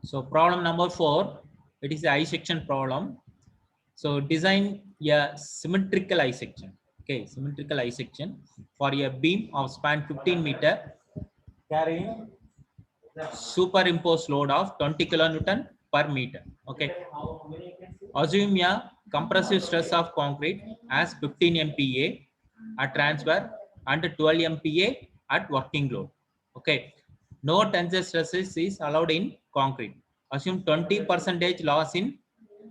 So problem number 4, it is a I section problem. So design a symmetrical I section. Okay, symmetrical I section for a beam of span 15 meter carrying superimposed load of 20 kilonewton per meter. Okay, assume a compressive stress of concrete as 15 MPa at transfer and 12 MPa at working load. Okay, no tensile stresses is allowed in concrete. Assume 20 percentage loss in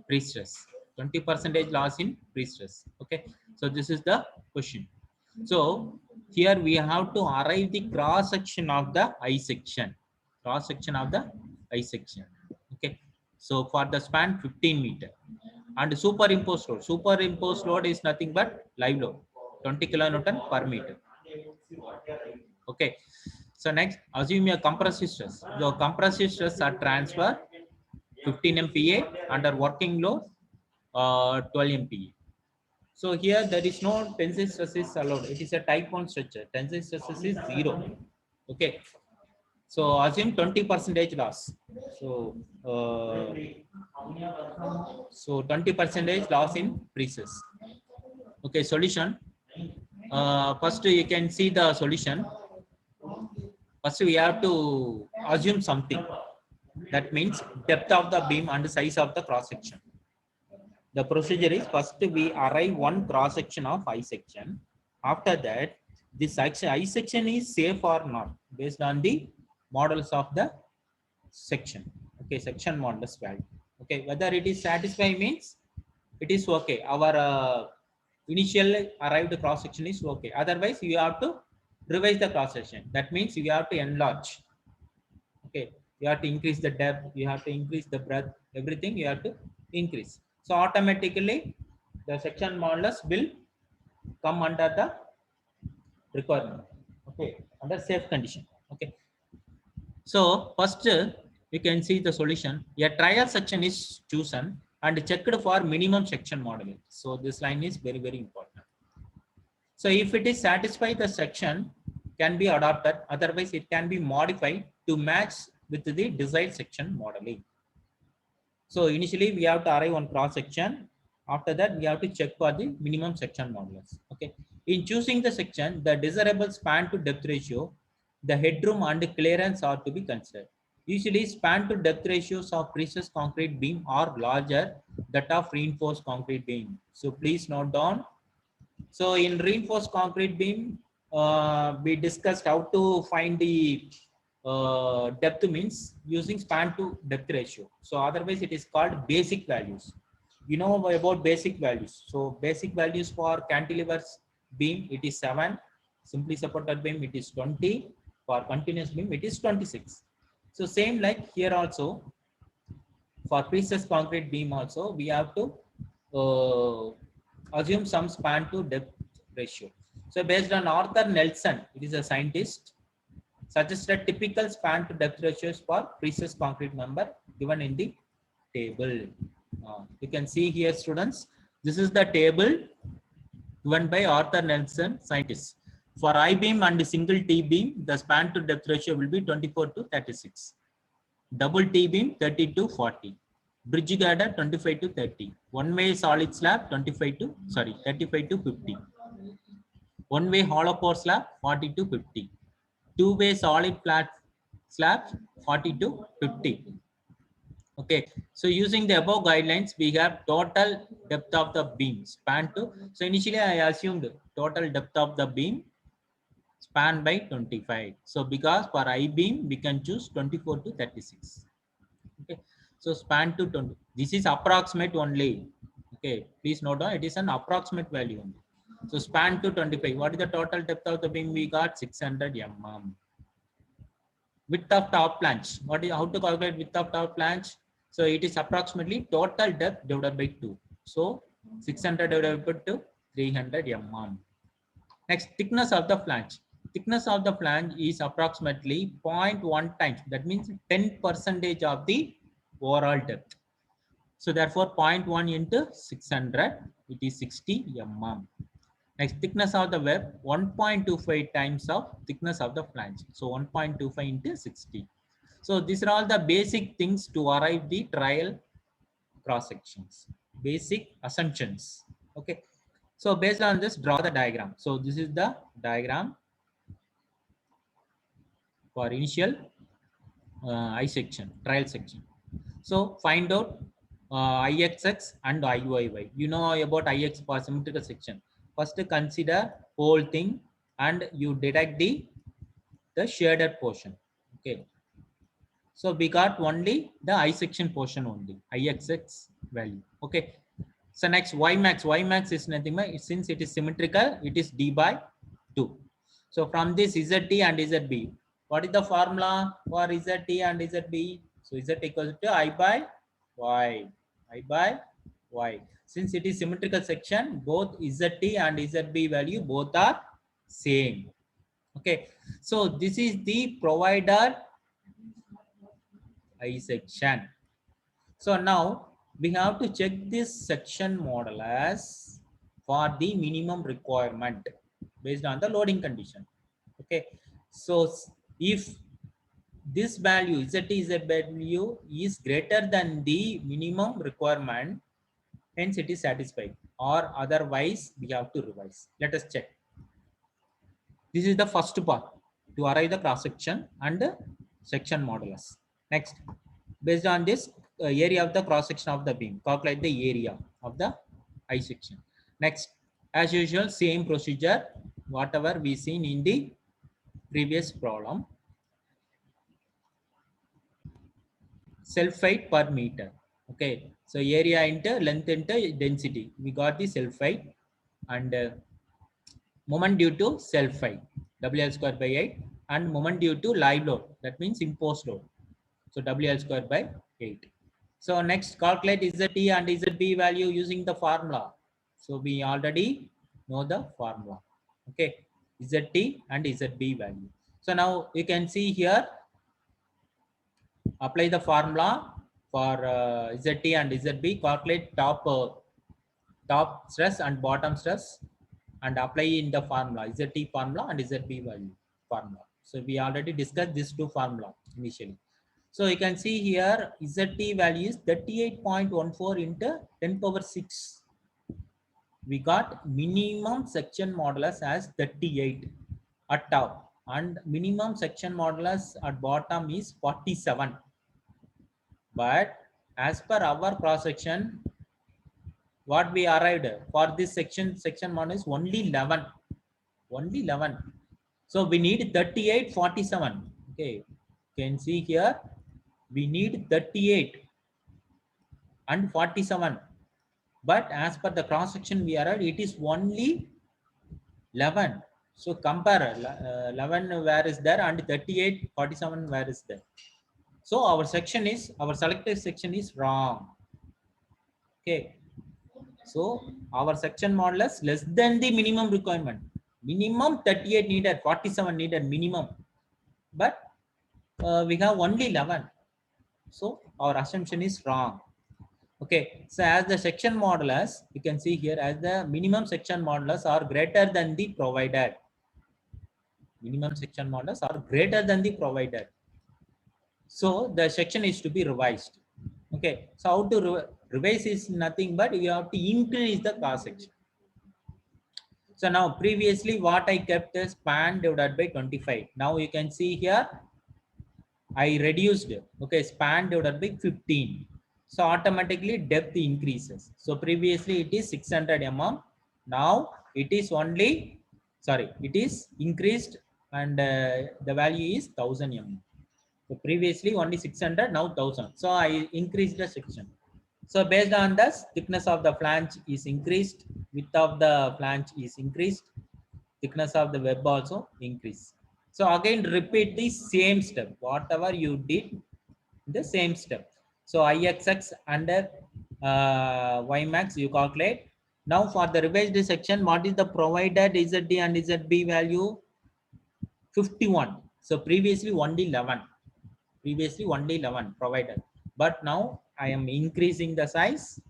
pre-stress. 20 percentage loss in pre-stress. Okay, so this is the question. So here we have to arrive the cross section of the I section. Cross section of the I section. Okay, so for the span 15 meter and superimposed load. Superimposed load is nothing but live load, 20 kilonewton per meter. Okay. So next, assume a compressive stress. The compressive stress are transfer 15 MPa under working load 12 MPa. So here there is no tensile stresses allowed. It is a type 1 structure. Tensile stresses is 0. Okay. So assume 20 percentage loss. So uh, 20 percentage loss in pre-stress. Okay, solution. First you can see the solution. First we have to assume something. That means depth of the beam and size of the cross section. The procedure is first we arrive one cross section of I section. After that, this I section is safe or not based on the models of the section. Okay, section modulus value. Okay, whether it is satisfied means it is okay. Our initial arrived cross section is okay. Otherwise, you have to revise the cross section. That means you have to enlarge. Okay, you have to increase the depth, you have to increase the breadth, everything you have to increase. So automatically the section modulus will come under the requirement. Okay, under safe condition. Okay, so first you can see the solution. A trial section is chosen and checked for minimum section modeling. So this line is very, very important. So if it is satisfied, the section can be adopted. Otherwise, it can be modified to match with the desired section modeling. So initially, we have to arrive on cross section. After that, we have to check for the minimum section modulus. Okay. In choosing the section, the desirable span to depth ratio, the headroom and clearance are to be considered. Usually, span to depth ratios of precast concrete beam are larger that of reinforced concrete beam. So please note down. So in reinforced concrete beam, we discussed how to find the depth means using span to depth ratio. So otherwise it is called basic values. You know about basic values. So basic values for cantilevers beam, it is 7. Simply supported beam, it is 20. For continuous beam, it is 26. So same like here also, for precast concrete beam also, we have to assume some span to depth ratio. So based on Arthur Nelson, it is a scientist, suggested typical span to depth ratios for precast concrete member given in the table. You can see here, students, this is the table given by Arthur Nelson, scientist. For I-beam and single T-beam, the span to depth ratio will be 24 to 36. Double T-beam 30 to 40. Bridge girder 25 to 30. One-way solid slab 35 to 35 to 50. One-way hollow core slab 40 to 50. Two-way solid flat slab 40 to 50. Okay, so using the above guidelines, we have total depth of the beam span to. So initially I assumed total depth of the beam span by 25. So because for I beam we can choose 24 to 36. Okay, so span to 20. This is approximate only. Okay, please note down, it is an approximate value only. So span to 25. What is the total depth of the beam? We got 600 mm. Width of top flange. What is, how to calculate width of top flange? So it is approximately total depth divided by 2. So 600 divided by 2, 300 mm. Next, thickness of the flange. Thickness of the flange is approximately 0.1 times. That means 10% of the overall depth. So therefore 0.1 into 600, it is 60 mm. Next, thickness of the web, 1.25 times of thickness of the flange. So 1.25 into 60. So these are all the basic things to arrive the trial cross sections, basic assumptions. Okay. So based on this, draw the diagram. So this is the diagram for initial I section, trial section. So find out IXX and IYY. You know about IX for symmetrical section. First consider whole thing and you deduct the shaded portion. Okay. So we got only the I section portion only, IXX value. Okay. So next Y max. Y max is nothing but since it is symmetrical, it is D by 2. So from this ZT and ZB, what is the formula for ZT and ZB? So Z equals to I by Y. I by Y. Since it is symmetrical section, both ZT and ZB value both are same. Okay. So this is the provider I section. So now we have to check this section model as for the minimum requirement based on the loading condition. Okay. So if this value Z value is greater than the minimum requirement, hence it is satisfied, or otherwise we have to revise. Let us check. This is the first part to arrive the cross section and section modulus. Next, based on this area of the cross section of the beam, calculate the area of the I section. Next, as usual, same procedure, whatever we seen in the previous problem. Self height per meter. Okay, so area into length into density. We got the self height and moment due to self height, WL square by 8, and moment due to live load, that means imposed load. So WL square by 8. So next, calculate ZT and ZB value using the formula. So we already know the formula. Okay, ZT and ZB value. So now you can see here, apply the formula for ZT and ZB, calculate top stress and bottom stress and apply in the formula, ZT formula and ZB value formula. So we already discussed these two formula initially. So you can see here ZT value is 38.14 into 10 power 6. We got minimum section modulus as 38 at top and minimum section modulus at bottom is 47. But as per our cross section, what we arrived for this section modulus is only 11. Only 11. So we need 38, 47. Okay, you can see here we need 38 and 47. But as per the cross section we arrived, it is only 11. So compare 11 where is there and 38, 47 where is there. So our selected section is wrong. Okay. So our section modulus less than the minimum requirement. Minimum 38 needed, 47 needed minimum. But we have only 11. So our assumption is wrong. Okay, so as the section modulus, you can see here as the minimum section modulus are greater than the provided. Minimum section modulus are greater than the provided. So the section is to be revised. Okay, so how to revise is nothing but you have to increase the cross section. So now previously what I kept is span divided by 25. Now you can see here I reduced, okay, span divided by 15. So automatically depth increases. So previously it is 600 mm. Now it is only, sorry, it is increased and the value is 1000 mm. So previously only 600, now 1000. So I increased the section. So based on this, thickness of the flange is increased, width of the flange is increased, thickness of the web also increase. So again repeat the same step, whatever you did, the same step. So IXX under Y max you calculate. Now for the revised section, what is the provided ZD and ZB value? 51. So previously only 11. Previously only 11 provided. But now I am increasing the size.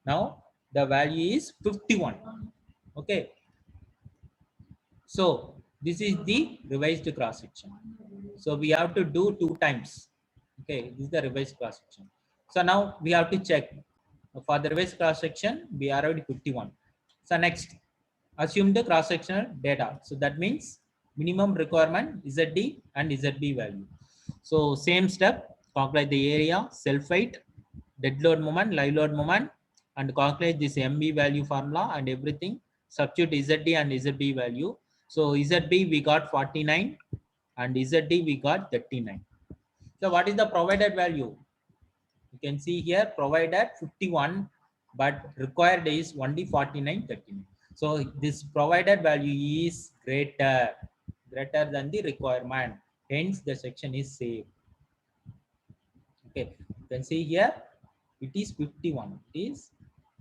Now the value is 51. Okay. So this is the revised cross section. So we have to do 2 times. Okay, this is the revised cross section. So now we have to check for the revised cross section. We arrived 51. So next, assume the cross sectional data. So that means minimum requirement ZD and ZB value. So same step, calculate the area, self weight, dead load moment, live load moment, and calculate this MB value formula and everything. Substitute ZD and ZB value. So ZB we got 49 and ZD we got 39. So what is the provided value? You can see here provided 51, but required is only 49, 39. So this provided value is greater than the requirement. Hence the section is safe. Okay, you can see here it is 51. It is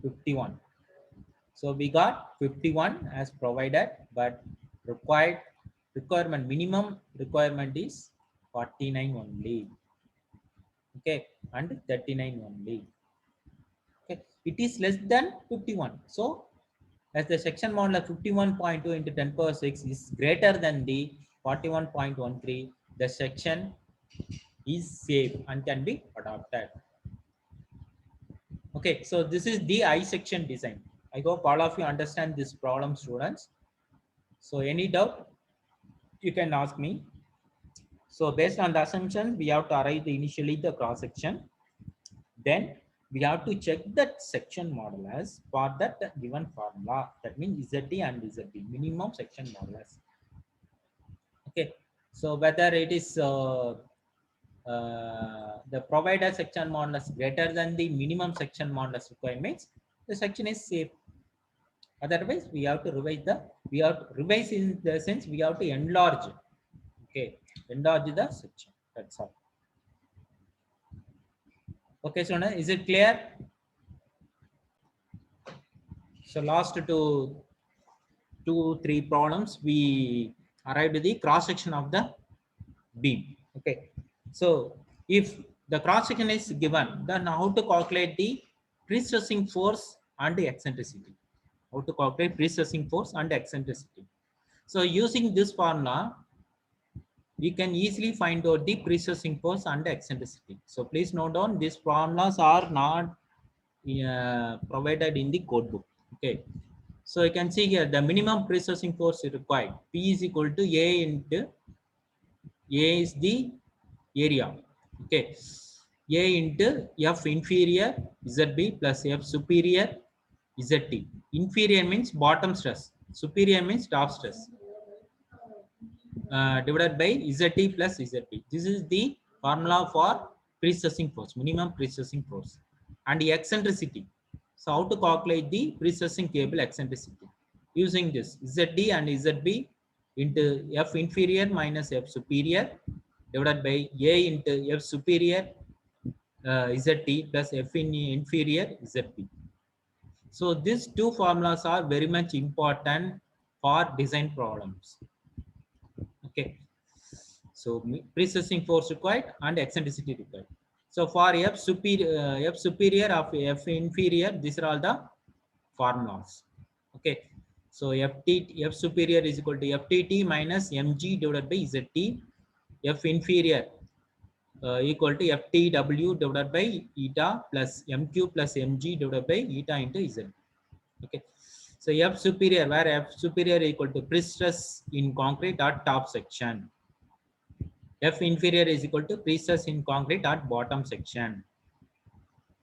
51. So we got 51 as provided, but requirement minimum requirement is 49 only. Okay, and 39 only. Okay, it is less than 51. So as the section model of 51.2 into 10 power 6 is greater than the 41.13, the section is safe and can be adopted. Okay, so this is the I section design. I hope all of you understand this problem, students. So any doubt, you can ask me. So based on the assumption, we have to arrive initially the cross section. Then we have to check that section modulus for that given formula. That means ZD and ZB, minimum section modulus. Okay, so whether it is the provided section modulus greater than the minimum section modulus requirements, the section is safe. Otherwise, we have to revise in the sense we have to enlarge. Okay, enlarge the section. That's all. Okay, so now is it clear? So last three problems, we arrived at the cross section of the beam. Okay, so if the cross section is given, then how to calculate the pre-stressing force and the eccentricity? How to calculate pre-stressing force and eccentricity? So using this formula, we can easily find out the pre-stressing force and eccentricity. So please note down, these formulas are not provided in the code book. Okay, so you can see here the minimum pre-stressing force required. P is equal to A into A is the area. Okay, A into F inferior ZB plus F superior ZT. Inferior means bottom stress, superior means top stress. Divided by ZT plus ZB. This is the formula for pre-stressing force, minimum pre-stressing force, and the eccentricity. So how to calculate the pre-stressing cable eccentricity? Using this ZD and ZB into F inferior minus F superior divided by A into F superior ZT plus F inferior ZB. So these two formulas are very much important for design problems. Okay, so pre-stressing force required and eccentricity required. So for F superior of F inferior, these are all the formulas. Okay, so F superior is equal to FTT minus mg divided by ZT. F inferior equal to FTW divided by eta plus mq plus mg divided by eta into Z. Okay, so F superior, where F superior equal to pre-stress in concrete at top section. F inferior is equal to pre-stress in concrete at bottom section.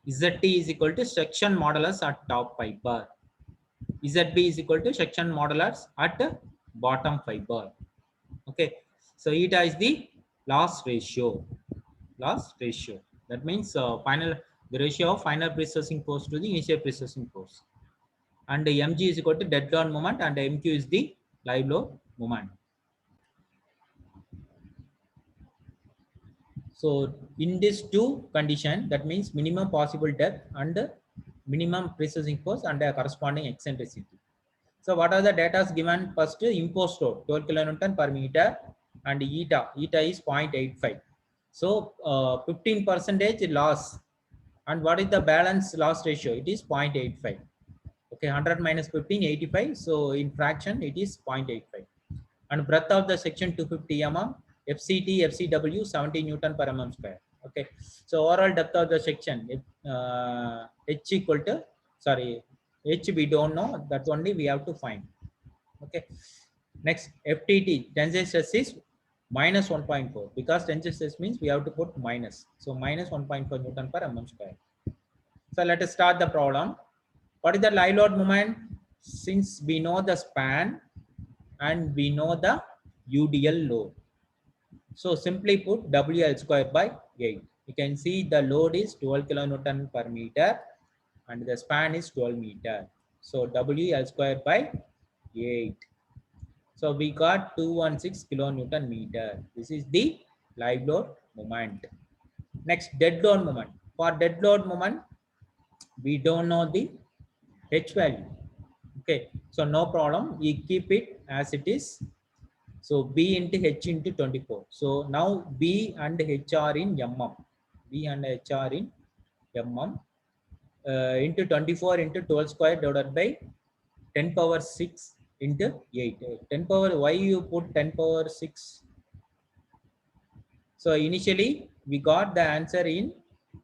ZT is equal to section modulus at top fiber. ZB is equal to section modulus at bottom fiber. Okay, so eta is the loss ratio. Loss ratio. That means the ratio of final pre-stressing force to the initial pre-stressing force. And the mg is equal to dead load moment, and mq is the live load moment. So in this two condition, that means minimum possible depth and minimum pre-stressing force and a corresponding eccentricity. So what are the data given? First, imposed load 12 kilonewton per meter and eta is 0.85. So 15% loss. And what is the balance loss ratio? It is 0.85. Okay, 100 minus 15, 85. So in fraction, it is 0.85. And breadth of the section 250 mm, FCT, FCW 70 Newton per mm square. Okay, so overall depth of the section, h equal to, sorry, h we don't know, that only we have to find. Okay, next FTT, tensile stress is minus 1.4, because tensile stress means we have to put minus, so minus 1.4 Newton per mm square. So let us start the problem. What is the live load moment? Since we know the span and we know the UDL load, so simply put WL square by 8. You can see the load is 12 kilonewton per meter and the span is 12 meter. So WL square by 8. So we got 216 kilonewton meter. This is the live load moment. Next, dead load moment. For dead load moment, we don't know the H value. Okay, so no problem. We keep it as it is. So B into H into 24. So now B and H are in mm. B and H are in mm. Into 24 into 12 square divided by 10 power 6 into 8. 10 power, why you put 10 power 6? So initially we got the answer in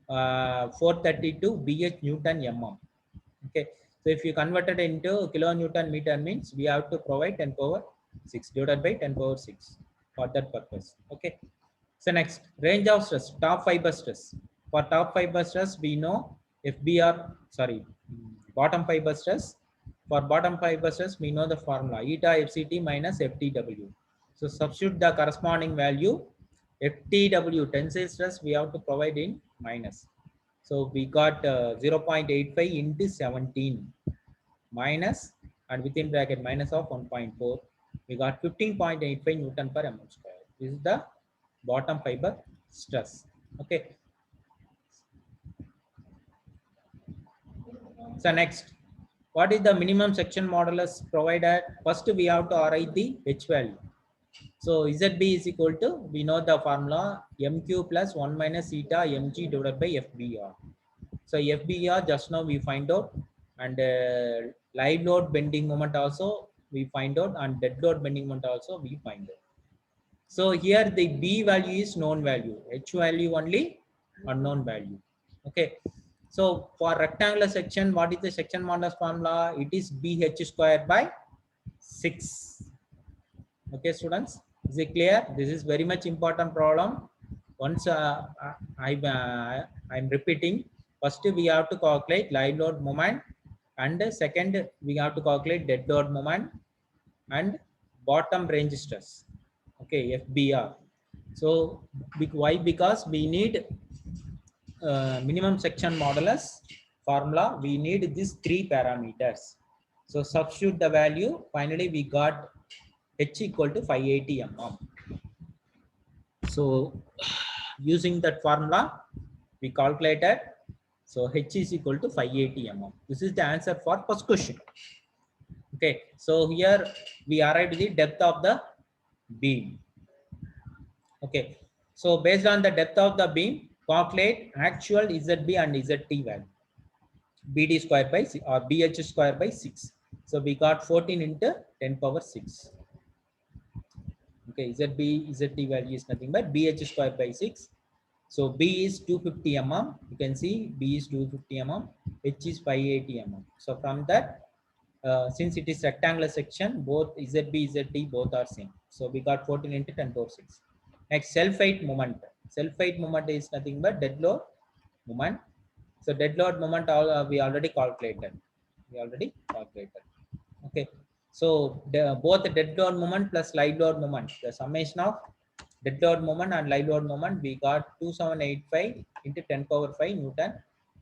432 BH Newton mm. Okay, so if you convert it into kilonewton meter means we have to provide 10 power 6 divided by 10 power 6 for that purpose. Okay, so next, range of stress, top fiber stress. For top fiber stress, we know FBR, sorry, bottom fiber stress. For bottom fiber stress, we know the formula eta FCT minus FTW. So substitute the corresponding value. FTW, tensile stress, we have to provide in minus. So we got 0.85 into 17 minus, and within bracket minus of 1.4. We got 15.85 Newton per mm square. This is the bottom fiber stress. Okay. So next, what is the minimum section modulus provided? First, we have to write the H value. So ZB is equal to, we know the formula MQ plus 1 minus eta mg divided by FBR. So FBR just now we find out, and live load bending moment also we find out, and dead load bending moment also we find out. So here the B value is known value, H value only unknown value. Okay. So for rectangular section, what is the section modulus formula? It is BH square by 6. Okay, students, is it clear? This is very much important problem. Once I'm repeating. First, we have to calculate live load moment, and second, we have to calculate dead load moment and bottom range stress. Okay, FBR. So why? Because we need minimum section modulus formula. We need these 3 parameters. So substitute the value. Finally, we got H equal to 580 mm. So using that formula, we calculated. So H is equal to 580 mm. This is the answer for first question. Okay, so here we arrived the depth of the beam. Okay, so based on the depth of the beam, calculate actual ZB and ZT value. BD square by 6 or BH square by 6. So we got 14 into 10 power 6. Okay, ZB, ZT value is nothing but BH square by 6. So B is 250 mm. You can see B is 250 mm. H is 580 mm. So from that, since it is rectangular section, both ZB, ZT both are same. So we got 14 into 10 power 6. Next, self-height moment. Self-height moment is nothing but dead load moment. So dead load moment we already calculated. Okay. So both the dead load moment plus live load moment, the summation of dead load moment and live load moment, we got 2785 into 10 power 5 Newton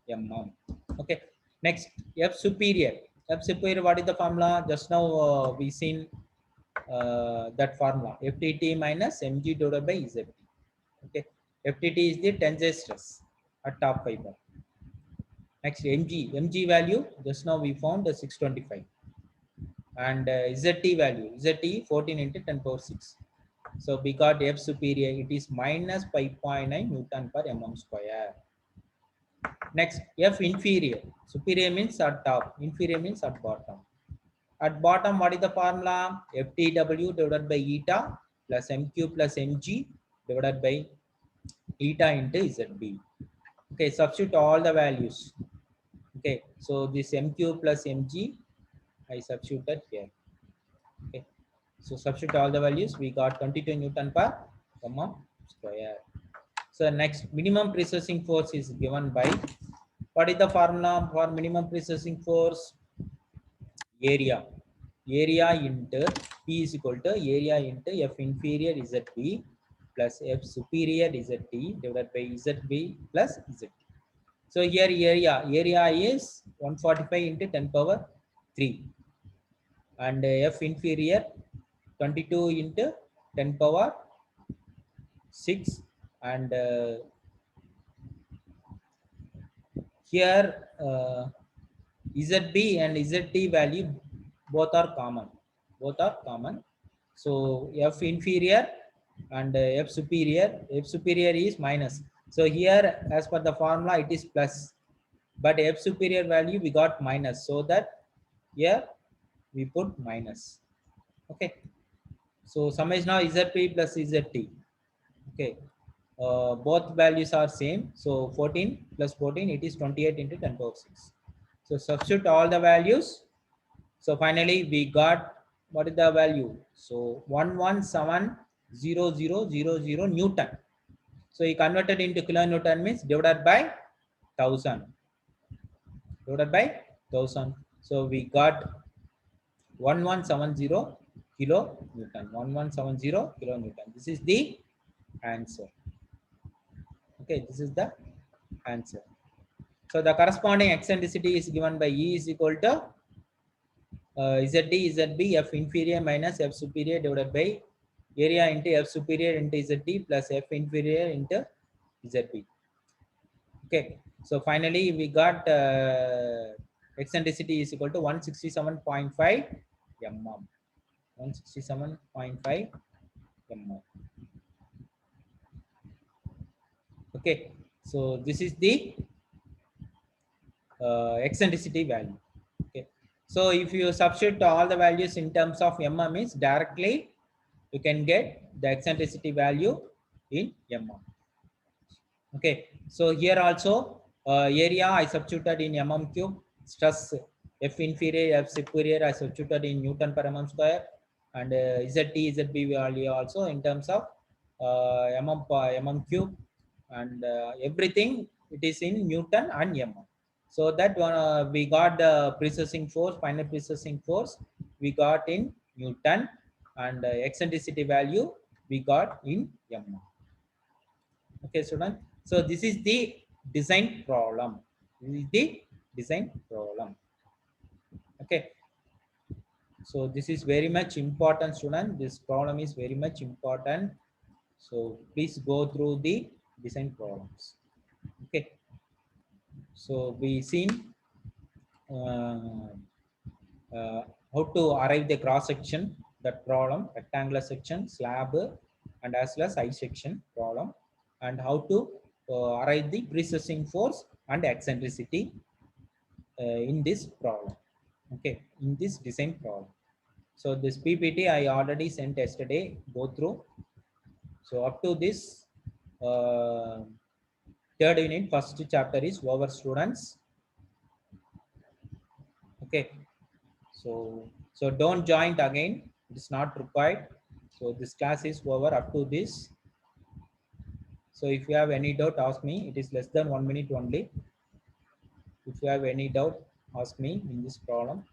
mm. Okay. Next, F superior. F superior, what is the formula? Just now we seen that formula, FTT minus mg divided by ZT. Okay. FTT is the tensile stress at top fiber. Next, mg value, just now we found the 625. And ZT value, ZT 14 into 10 power 6. So we got F superior, it is minus 5.9 Newton per mm square. Next, F inferior. Superior means at top, inferior means at bottom. At bottom, what is the formula? FTW divided by eta plus MQ plus MG divided by eta into ZB. Okay, substitute all the values. Okay, so this MQ plus MG, I substituted here. Okay, so substitute all the values. We got 22 Newton per mm square. So next, minimum precessing force is given by, what is the formula for minimum precessing force? Area. Area into P is equal to area into F inferior ZB plus F superior ZT divided by ZB plus ZT. So here area is 145 into 10 power 3 and F inferior 22 into 10 power 6 and here ZB and ZT value both are common. Both are common. So F inferior and F superior. F superior is minus. So here, as per the formula, it is plus. But F superior value we got minus. So that here we put minus. Okay. So summation now ZP plus ZT. Okay. Both values are same. So 14 plus 14, it is 28 into 10 power 6. So substitute all the values. So finally we got, what is the value? So 1170000 Newton. So he converted into kilonewton means divided by 1000. Divided by 1000. So we got 1170 kilonewton. 1170 kilonewton. This is the answer. Okay, this is the answer. So the corresponding eccentricity is given by E is equal to ZD, ZB, F inferior minus F superior divided by area into F superior into ZD plus F inferior into ZB. Okay, so finally we got eccentricity is equal to 167.5 mm. 167.5 mm. Okay, so this is the eccentricity value. Okay, so if you substitute all the values in terms of mm means directly you can get the eccentricity value in mm. Okay, so here also area I substituted in mm cube, stress F inferior, F superior I substituted in Newton per mm square, and ZT, ZB value also in terms of mm cube, and everything it is in Newton and mm. So that one we got the precessing force, final precessing force we got in Newton, and eccentricity value we got in mm. Okay, student. So this is the design problem. This is the design problem. Okay. So this is very much important, student. This problem is very much important. So please go through the design problems. Okay. So we seen uh, how to arrive the cross section, that problem, rectangular section, slab, and as well as I section problem, and how to arrive the precessing force and eccentricity in this problem. Okay, in this design problem. So this PPT I already sent yesterday. Go through. So up to this third unit, first chapter is over, students. Okay. So don't join it again. It's not required. So this class is over up to this. So if you have any doubt, ask me. It is less than 1 minute only. If you have any doubt, ask me in this problem.